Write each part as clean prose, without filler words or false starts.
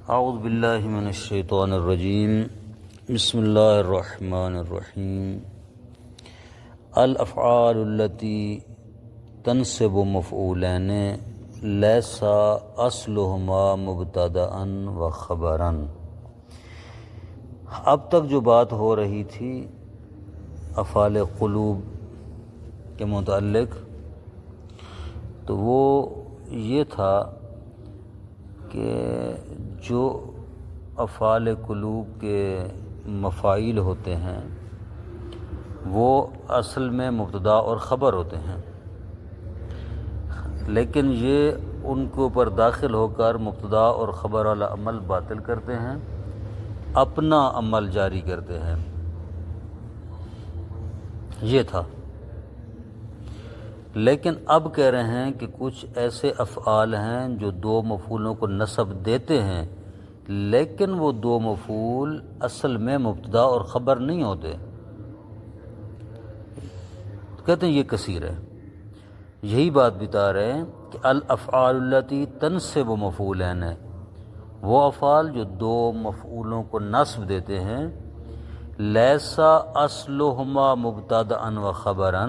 اعوذ باللہ من الشیطان الرجیم بسم اللہ الرحمن الرحیم الافعال التي تنصب مفعولین لیس اصلهما مبتدأ و خبرا۔ اب تک جو بات ہو رہی تھی افعال قلوب کے متعلق، تو وہ یہ تھا کہ جو افعال قلوب کے مفاعیل ہوتے ہیں وہ اصل میں مبتدا اور خبر ہوتے ہیں، لیکن یہ ان کے اوپر داخل ہو کر مبتدا اور خبر والا عمل باطل کرتے ہیں، اپنا عمل جاری کرتے ہیں۔ یہ تھا، لیکن اب کہہ رہے ہیں کہ کچھ ایسے افعال ہیں جو دو مفعولوں کو نصب دیتے ہیں، لیکن وہ دو مفعول اصل میں مبتدا اور خبر نہیں ہوتے۔ کہتے ہیں یہ کثیر ہے، یہی بات بتا رہے ہیں کہ الافعال التی تنصب مفعولین ہے، وہ افعال جو دو مفعولوں کو نصب دیتے ہیں، لیسا اصلہما مبتدأ و خبرا،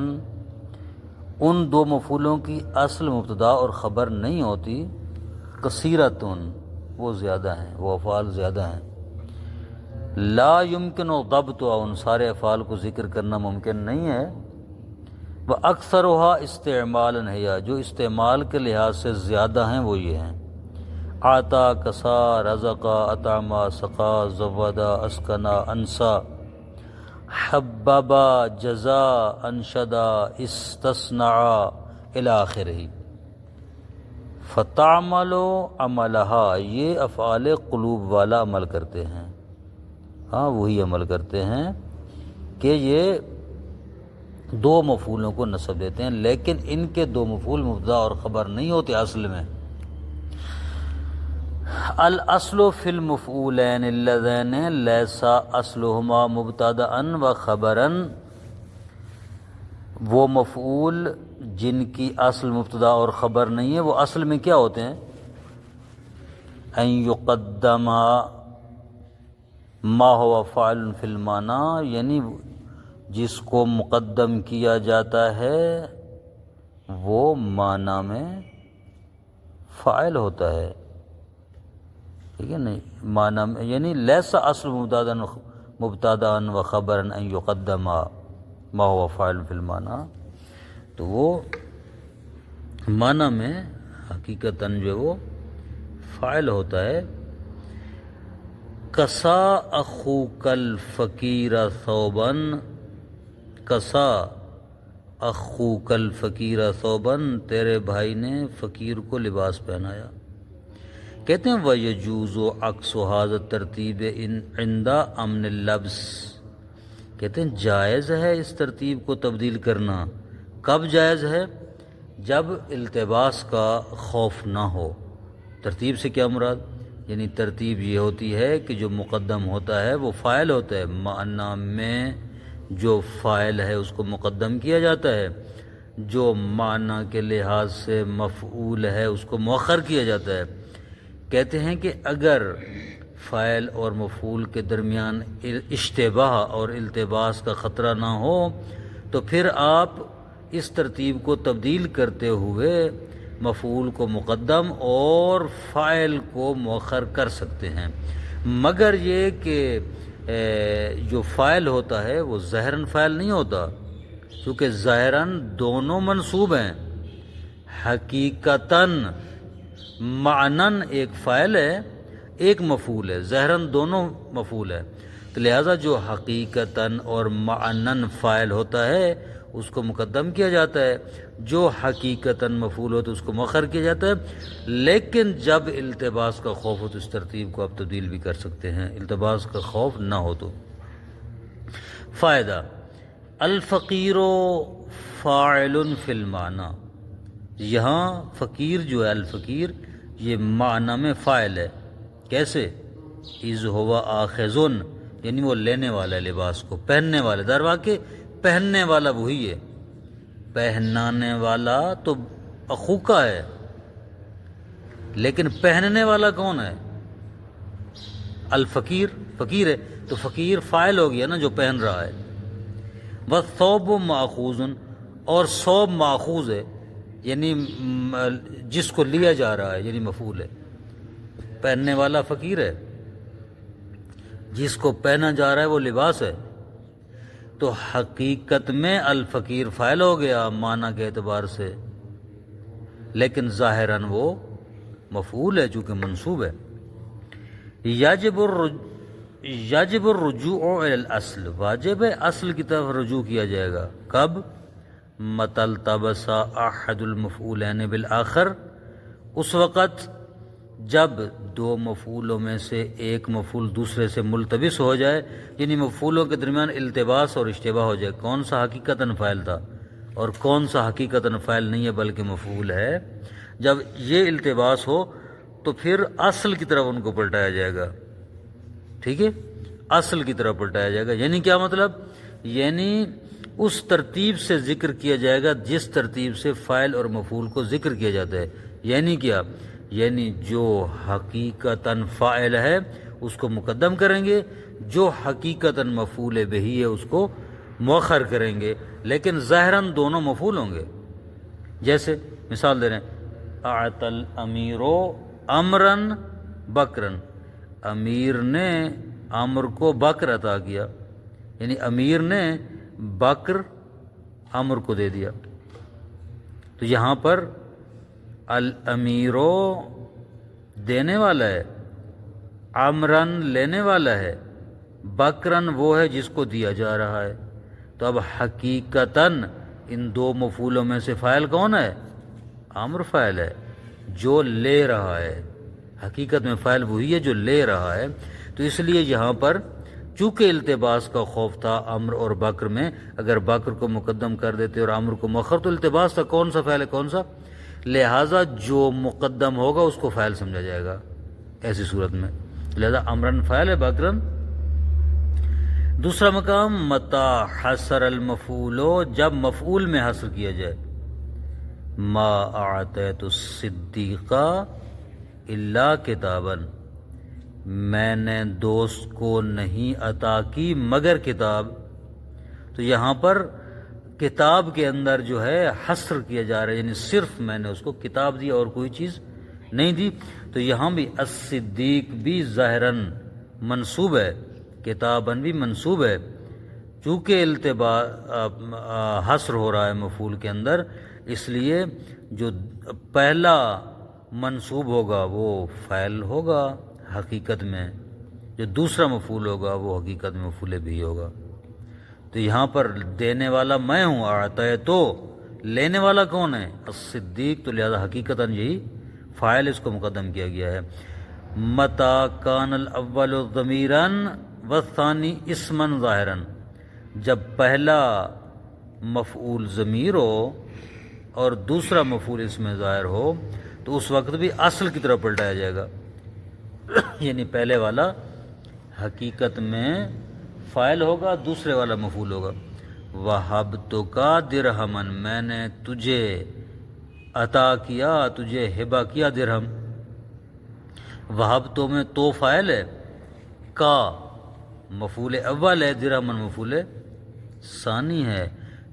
ان دو مفعولوں کی اصل مبتدا اور خبر نہیں ہوتی، کثیرتن، وہ زیادہ ہیں، وہ افعال زیادہ ہیں۔ لا یمکن ضبط، ان سارے افعال کو ذکر کرنا ممکن نہیں ہے۔ وَأَكْثَرُهَا اسْتِعْمَالًا ہے، جو استعمال کے لحاظ سے زیادہ ہیں وہ یہ ہیں: آتا، کسا، رزقا، اطعما، سقا، زودا، اسکنا، انسا، حببا، جزا، انشدا، استثنعا الی آخرہ۔ فتعمل عملها، یہ افعال قلوب والا عمل کرتے ہیں، ہاں وہی عمل کرتے ہیں کہ یہ دو مفعولوں کو نصب دیتے ہیں، لیکن ان کے دو مفعول مبتدا اور خبر نہیں ہوتے اصل میں۔ الاصل فی المفعولین اللذین لیس اصلہما مبتدأ و خبرا، وہ مفعول جن کی اصل مبتدا اور خبر نہیں ہے وہ اصل میں کیا ہوتے ہیں؟ ان یقدم ما هو فاعل فی المعنی، یعنی جس کو مقدم کیا جاتا ہے وہ معنی میں فاعل ہوتا ہے، ٹھیک ہے نہیں، معنی میں یعنی لیس اصل مبتدأ و خبرا ان یقدم ما هو فاعل فی المعنی، تو وہ معنی میں حقیقتاً جو وہ فاعل ہوتا ہے۔ کسا اخوک الفقیر ثوبا، کسا اخوک الفقیر ثوبا، تیرے بھائی نے فقیر کو لباس پہنایا۔ کہتے ہیں وَيَجُوزُ عَكْسُ هَذَا التَّرْتِيبِ عِنْدَ أَمْنِ اللَّبْسِ، کہتے ہیں جائز ہے اس ترتیب کو تبدیل کرنا۔ کب جائز ہے؟ جب التباس کا خوف نہ ہو۔ ترتیب سے کیا مراد؟ یعنی ترتیب یہ ہوتی ہے کہ جو مقدم ہوتا ہے وہ فاعل ہوتا ہے، معنی میں جو فاعل ہے اس کو مقدم کیا جاتا ہے، جو معنی کے لحاظ سے مفعول ہے اس کو مؤخر کیا جاتا ہے۔ کہتے ہیں کہ اگر فاعل اور مفعول کے درمیان اشتباہ اور التباس کا خطرہ نہ ہو تو پھر آپ اس ترتیب کو تبدیل کرتے ہوئے مفعول کو مقدم اور فاعل کو مؤخر کر سکتے ہیں، مگر یہ کہ جو فاعل ہوتا ہے وہ ظاہراً فاعل نہیں ہوتا، کیونکہ ظاہراً دونوں منصوب ہیں، حقیقتاً معنن ایک فاعل ہے ایک مفعول ہے، ظاہراً دونوں مفعول ہے، تو لہٰذا جو حقیقتاً اور معنن فاعل ہوتا ہے اس کو مقدم کیا جاتا ہے، جو حقیقتاً مفعول ہو تو اس کو مؤخر کیا جاتا ہے۔ لیکن جب التباس کا خوف ہو تو اس ترتیب کو آپ تبدیل بھی کر سکتے ہیں، التباس کا خوف نہ ہو تو۔ فائدہ: الفقیر فاعل فی المعنی، یہاں فقیر جو ہے الفقیر یہ معنی میں فاعل ہے۔ کیسے؟ اذ ہوا آخذن، یعنی وہ لینے والا ہے لباس کو، پہننے والا، در واقع پہننے والا وہی ہے، پہنانے والا تو اخوکا ہے، لیکن پہننے والا کون ہے؟ الفقیر فقیر ہے تو فقیر فاعل ہو گیا نا جو پہن رہا ہے. والثوب ماخوذ اور ثوب ماخوذ ہے یعنی جس کو لیا جا رہا ہے یعنی مفعول ہے. پہننے والا فقیر ہے جس کو پہنا جا رہا ہے وہ لباس ہے. تو حقیقت میں الفقیر فاعل ہو گیا معنی کے اعتبار سے لیکن ظاہراً وہ مفعول ہے چونکہ منصوب ہے. یجب الرجوع الی الاصل واجب ہے اصل کی طرف رجوع کیا جائے گا. کب؟ متی التبس احد المفعولین بالآخر اس وقت جب دو مفعولوں میں سے ایک مفعول دوسرے سے ملتبس ہو جائے یعنی مفعولوں کے درمیان التباس اور اشتباہ ہو جائے کون سا حقیقتاً فاعل تھا اور کون سا حقیقتاً فاعل نہیں ہے بلکہ مفعول ہے. جب یہ التباس ہو تو پھر اصل کی طرف ان کو پلٹایا جائے گا. ٹھیک ہے اصل کی طرف پلٹایا جائے گا یعنی کیا مطلب یعنی اس ترتیب سے ذکر کیا جائے گا جس ترتیب سے فاعل اور مفعول کو ذکر کیا جاتا ہے. یعنی کیا یعنی جو حقیقتاً فاعل ہے اس کو مقدم کریں گے جو حقیقتاً مفعول بہی ہے اس کو مؤخر کریں گے لیکن ظاہراً دونوں مفعول ہوں گے. جیسے مثال دے رہے ہیں اعطى الامیر امرا بکرا امیر نے امر کو بکر عطا کیا یعنی امیر نے بکر امر کو دے دیا. تو یہاں پر الامیرو دینے والا ہے امرن لینے والا ہے بکرن وہ ہے جس کو دیا جا رہا ہے. تو اب حقیقتاً ان دو مفعولوں میں سے فاعل کون ہے؟ امر فاعل ہے جو لے رہا ہے. حقیقت میں فاعل وہی ہے جو لے رہا ہے. تو اس لیے یہاں پر چونکہ التباس کا خوف تھا امر اور بکر میں اگر بکر کو مقدم کر دیتے اور امر کو مؤخر تو التباس تھا کون سا فاعل ہے کون سا لہٰذا جو مقدم ہوگا اس کو فاعل سمجھا جائے گا ایسی صورت میں. لہذا امرن فاعل ہے بکرن. دوسرا مقام متا حسر المفعول جب مفعول میں حسر کیا جائے ما اعطیت الصدیق الا کتابا میں نے دوست کو نہیں عطا کی مگر کتاب. تو یہاں پر کتاب کے اندر جو ہے حصر کیا جا رہا ہے یعنی صرف میں نے اس کو کتاب دی اور کوئی چیز نہیں دی. تو یہاں بھی الصدیق بھی ظاہراً منصوب ہے کتاباً بھی منصوب ہے چونکہ حصر ہو رہا ہے مفعول کے اندر اس لیے جو پہلا منصوب ہوگا وہ فاعل ہوگا حقیقت میں جو دوسرا مفعول ہوگا وہ حقیقت میں مفعول بھی ہوگا. تو یہاں پر دینے والا میں ہوں اعطیت تو لینے والا کون ہے الصدیق تو لہذا حقیقتاً یہی فاعل اس کو مقدم کیا گیا ہے. متا کان الاول ضمیرا والثانی اسما ظاہرا جب پہلا مفعول ضمیر ہو اور دوسرا مفعول اس میں ظاہر ہو تو اس وقت بھی اصل کی طرف پلٹایا جائے گا یعنی پہلے والا حقیقت میں فاعل ہوگا دوسرے والا مفعول ہوگا. وَهَبْتُكَ دِرْهَمًا میں نے تجھے عطا کیا تجھے ہبہ کیا درہم. وَهَبْتُ میں تو فاعل ہے کا مفعول اول ہے درہمن مفعول ثانی ہے.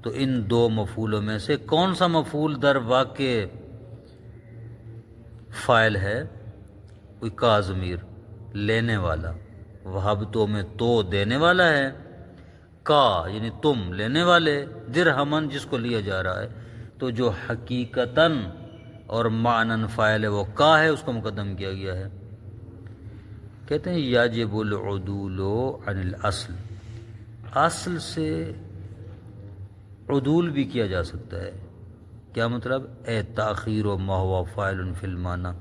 تو ان دو مفعولوں میں سے کون سا مفعول در واقع فاعل ہے کوئی کا ضمیر لینے والا. وہبتوں میں تو دینے والا ہے کا یعنی تم لینے والے درہمن جس کو لیا جا رہا ہے. تو جو حقیقتاً اور معنن فاعل ہے وہ کا ہے اس کو مقدم کیا گیا ہے. کہتے ہیں یاجب العدول عن الاصل اصل سے عدول بھی کیا جا سکتا ہے. کیا مطلب اے تاخیر و ما هو فاعل فی المعنی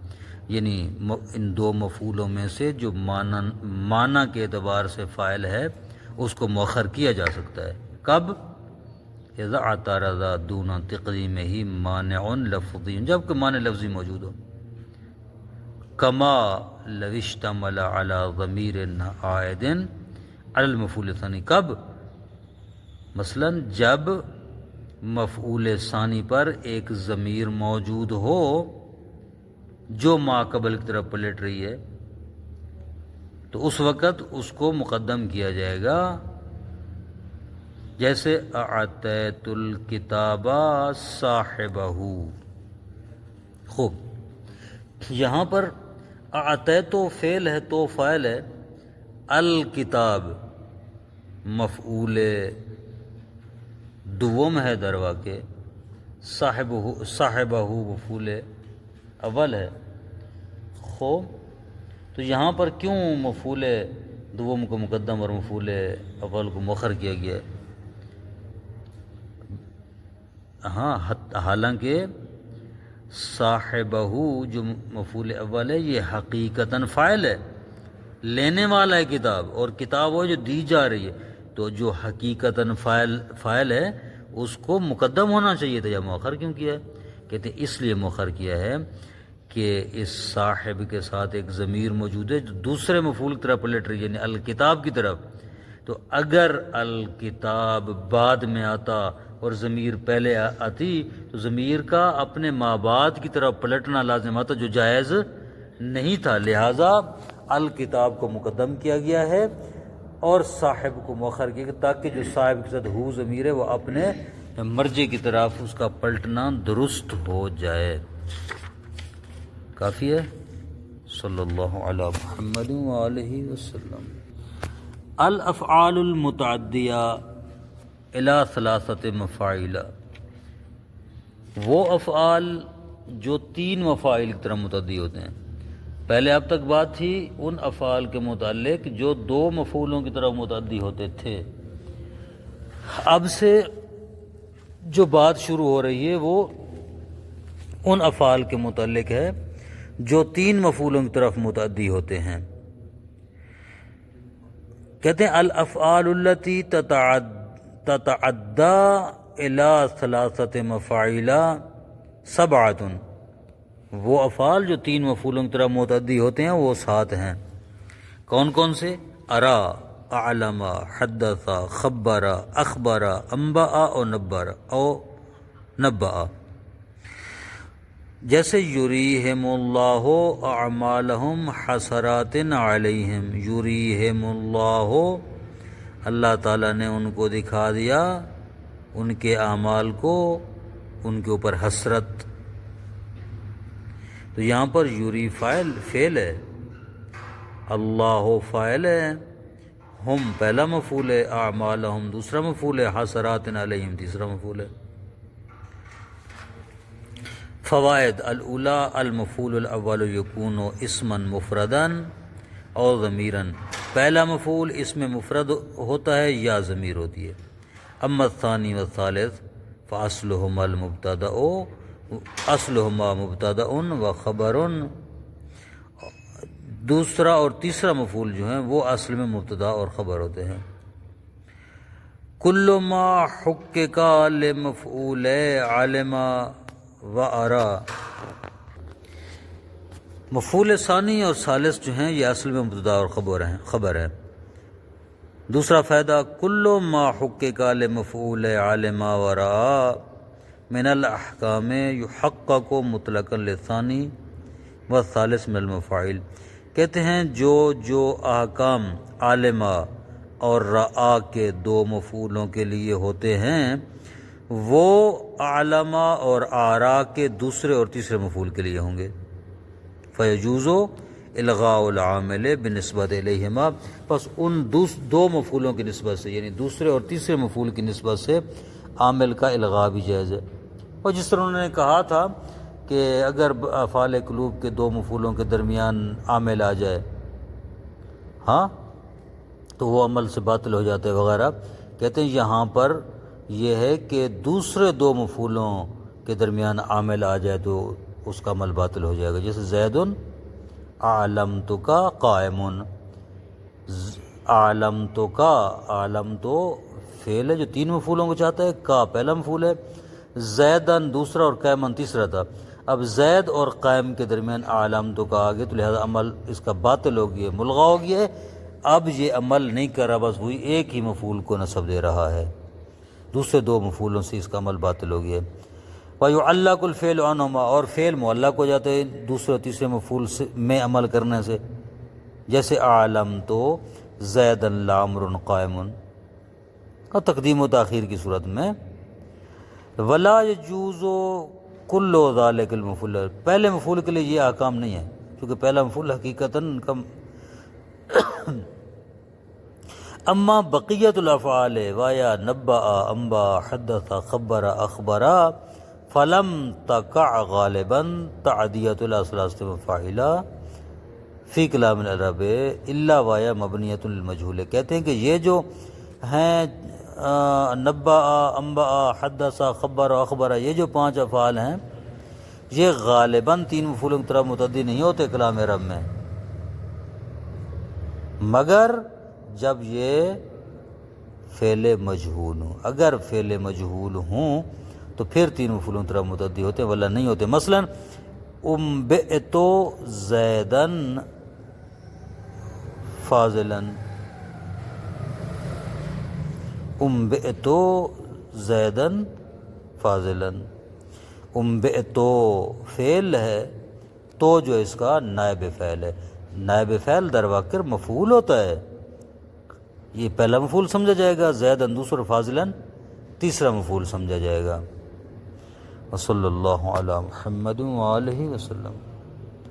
یعنی ان دو مفعولوں میں سے جو معنی کے اعتبار سے فاعل ہے اس کو مؤخر کیا جا سکتا ہے. کب؟ اذا اعترض دون تقدیمہ مانع لفظی جبکہ معنی لفظی موجود ہو. کما لو اشتمل علی ضمیر عائد علی المفعول الثانی کب مثلا جب مفعول ثانی پر ایک ضمیر موجود ہو جو ما قبل کی طرف پلٹ رہی ہے تو اس وقت اس کو مقدم کیا جائے گا، جیسے اعطیت الکتاب صاحبہ۔ خوب، یہاں پر اعطیت فعل ہے تو فاعل ہے، الکتاب مفعول دوم ہے در واقع، صاحبہ مفعول اول ہے۔ خوب، تو یہاں پر کیوں مفعول دوم کو مقدم اور مفعول اول کو مؤخر کیا گیا ہے؟ ہاں، حالانکہ صاحبہ جو مفعول اول ہے یہ حقیقتاً فاعل ہے، لینے والا ہے کتاب، اور کتاب وہ جو دی جا رہی ہے، تو جو حقیقتاً فاعل ہے اس کو مقدم ہونا چاہیے تھا، یا مؤخر کیوں کیا ہے؟ کہتے ہیں اس لیے مؤخر کیا ہے کہ اس صاحب کے ساتھ ایک ضمیر موجود ہے جو دوسرے مفعول کی طرف پلٹ رہی ہے، یعنی الکتاب کی طرف۔ تو اگر الکتاب بعد میں آتا اور ضمیر پہلے آتی تو ضمیر کا اپنے ما بعد کی طرف پلٹنا لازم آتا، جو جائز نہیں تھا، لہٰذا الکتاب کو مقدم کیا گیا ہے اور صاحب کو مؤخر کیا گیا، تاکہ جو صاحب کے ساتھ ہو ضمیر ہے وہ اپنے مرجع کی طرف اس کا پلٹنا درست ہو جائے۔ کافی ہے؟ صلی اللہ علی محمد وآلہ وسلم۔ الافعال المتعدیہ الی ثلاثۃ مفاعل، وہ افعال جو تین مفاعل کی طرف متعدی ہوتے ہیں۔ پہلے اب تک بات تھی ان افعال کے متعلق جو دو مفعولوں کی طرف متعدی ہوتے تھے، اب سے جو بات شروع ہو رہی ہے وہ ان افعال کے متعلق ہے جو تین مفعولوں کی طرف متعدی ہوتے ہیں۔ کہتے ہیں الافعال التی تتعدی الی ثلاثۃ مفاعل سبعۃ، وہ افعال جو تین مفعولوں کی طرف متعدی ہوتے ہیں وہ 7 ہیں۔ کون کون سے؟ ارا، اعلم، حدث، خبر، اخبر، انبأ اور نبأ۔ جیسے یریہم اللہ اعمالہم حسرات علیہم، یریہم اللہ، اللہ تعالیٰ نے ان کو دکھا دیا ان کے اعمال کو، ان کے اوپر حسرت۔ تو یہاں پر یری فعل ہے، اللہ فاعل ہے، ہم پہلا مفعول ہے، اعمالہم دوسرا مفعول ہے، حسرات علیہم تیسرا مفعول ہے۔ فوائد الاولی المفعول الاول یکون اسما مفردا او ضمیرا، پہلا مفعول اسم مفرد ہوتا ہے یا ضمیر ہوتی ہے۔ اما الثانی والثالث فاصلہما المبتدأ، اصلہما مبتدأ و خبر، دوسرا اور تیسرا مفعول جو ہیں وہ اصل میں مبتدا اور خبر ہوتے ہیں۔ کل ما حقق لمفعول علم و ارا، مفعول ثانی اور ثالث جو ہیں یہ اصل میں مبتدا اور خبر ہے۔ دوسرا فائدہ کل ما حقق لمفعول علم و را من الاحکام یحقق مطلقا للثانی والثالث من المفاعل، کہتے ہیں جو احکام عالمہ اور رعا کے دو مفعولوں کے لیے ہوتے ہیں وہ علمہ اور آرا کے دوسرے اور تیسرے مفعول کے لیے ہوں گے۔ فیجوز الغاء العامل بنسبت الیہما، پس ان دو مفعولوں کی نسبت سے، یعنی دوسرے اور تیسرے مفعول کی نسبت سے عامل کا الغاء بھی جائز ہے۔ اور جس طرح انہوں نے کہا تھا کہ اگر افعال قلوب کے دو مفعولوں کے درمیان عامل آ جائے ہاں تو وہ عمل سے باطل ہو جاتے وغیرہ، کہتے ہیں یہاں پر یہ ہے کہ دوسرے دو مفعولوں کے درمیان عامل آ جائے تو اس کا عمل باطل ہو جائے گا، جیسے زید اعلمتک قائم، اعلمتک، اعلم تو فعل ہے جو تین مفعولوں کو چاہتا ہے، کا پہلا مفعول ہے، زیدن دوسرا اور قائمن تیسرا تھا۔ اب زید اور قائم کے درمیان اعلمتک آ گئے تو لہذا عمل اس کا باطل ہو گیا، ملغا ہو گیا ہے، اب یہ عمل نہیں کر رہا، بس وہی ایک ہی مفعول کو نصب دے رہا ہے، دوسرے دو مفعولوں سے اس کا عمل باطل ہو گیا ہے۔ وَيُعَلَّقُ الْفِعْلُ عَنْهُمَا، اور فعل معلق ہو جاتے ہیں دوسرے اور تیسرے مفعول میں عمل کرنے سے، جیسے عالم تو زید لامر قائم، اور تقدیم و تاخیر کی صورت میں ولا یجوز کل ذالک المفعول، پہلے مفعول کے لیے یہ احکام نہیں ہے، کیونکہ پہلا مفعول حقیقتاً کم اما بقیت الافعال وایا نبأ انبا حدث خبر اخبر فلم تقع غالبا تعدیت الثلاثه مفاعلا فی کلام العرب الا وایا مبنیۃ المجہول، کہتے ہیں کہ یہ جو ہیں نبأ انبا حدث خبر اخبر، یہ جو 5 افعال ہیں یہ غالباً 3 مفعولوں کی طرف متعدی نہیں ہوتے کلام عرب میں، مگر جب یہ فعل مجہول ہوں، اگر فعل مجہول ہوں تو پھر 3 مفعولوں کی طرف متعدی ہوتے ہیں ورنہ نہیں ہوتے۔ مثلا انبئت زیدا فاضلا، انبئت زیدا فاضلا، انبئت فعل ہے تو جو اس کا نائب فعل ہے، نائب فعل در واقع مفعول ہوتا ہے، یہ پہلا مفعول سمجھا جائے گا، زیدا دوسرا، فاضلا تیسرا مفعول سمجھا جائے گا۔ وصلی اللہ علی محمد وآلہ وسلم۔